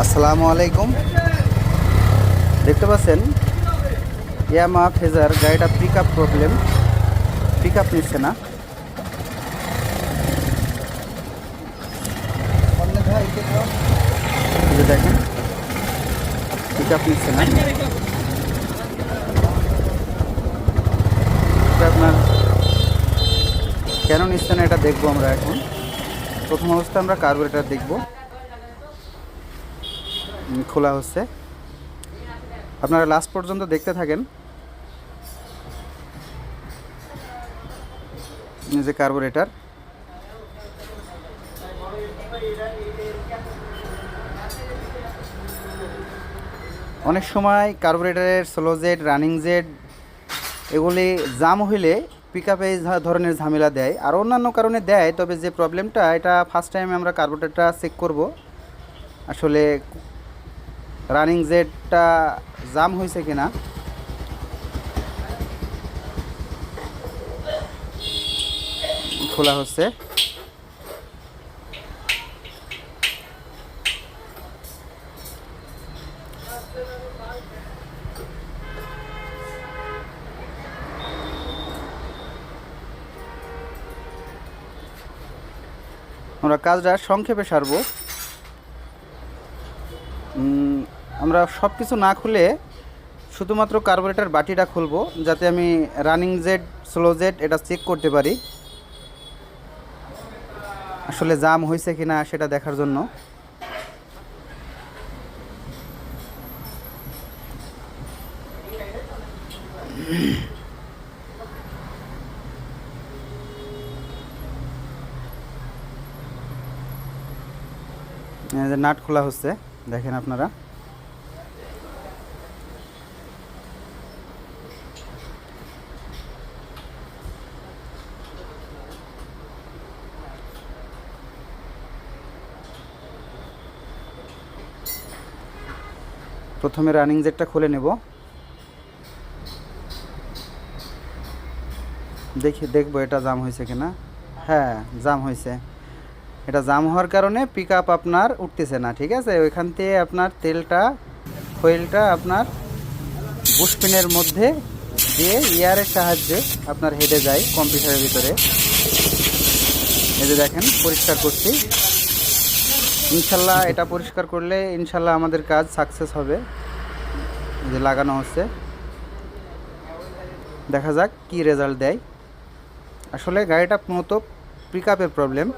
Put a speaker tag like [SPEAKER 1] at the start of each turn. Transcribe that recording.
[SPEAKER 1] আসসালামু আলাইকুম। দেখতে পাচ্ছেন ইয়ামা ফেজার গাড়িটা pick up problem, pick up নিচ্ছে না। এই যে দেখেন পিক আপ নিচ্ছে না। এটা আপনার কেন নিচ্ছে না এটা দেখবো আমরা এখন। প্রথম অবস্থায় আমরা কার্বোরেটর দেখব, খোলা হচ্ছে। আপনারা লাস্ট পর্যন্ত দেখতে থাকেন। এই যে কার্বোরেটর, অনেক সময় কার্বোরেটরের স্লো জেট, রানিং জেট এগুলি জাম হইলে পিক আপে এই ধরনের ঝামেলা দেয়, আর অন্যান্য কারণে দেয়। তবে যে প্রবলেমটা, এটা ফার্স্ট টাইম আমরা কার্বোরেটরটা চেক করব আসলে রানিং জেটটা জাম হয়েছে কিনা। খোলা হচ্ছে। আমরা কাজটা সংক্ষেপে সারবো। আমরা সব কিছু না খুলে শুধুমাত্র কার্বোরেটর বাটিটা খুলবো, যাতে আমি রানিং জেট, স্লো জেট এটা চেক করতে পারি আসলে জাম হয়েছে কিনা সেটা দেখার জন্য। নাট খোলা হচ্ছে, দেখেন আপনারা। প্রথমে রানিং জেটটা খুলে নেব, দেখবো এটা জাম হয়েছে কিনা। হ্যাঁ, জাম হয়েছে। এটা জাম হওয়ার কারণে পিক আপ আপনার উঠতেছে না। ঠিক আছে, ওইখান থেকে আপনার তেলটা, অয়েলটা আপনার বুশপিনের মধ্যে দিয়ে এয়ারের সাহায্যে আপনার হেডে যায় কম্পিউটারের ভিতরে। এই যে দেখেন পরিষ্কার করছি। ইনশাল্লাহ এটা পরিষ্কার করলে ইনশাল্লাহ আমাদের কাজ সাকসেস হবে। এই যে লাগানো হচ্ছে, দেখা যাক কি রেজাল্ট দেয়। আসলে গাড়িটা মূলত পিক আপের প্রবলেম।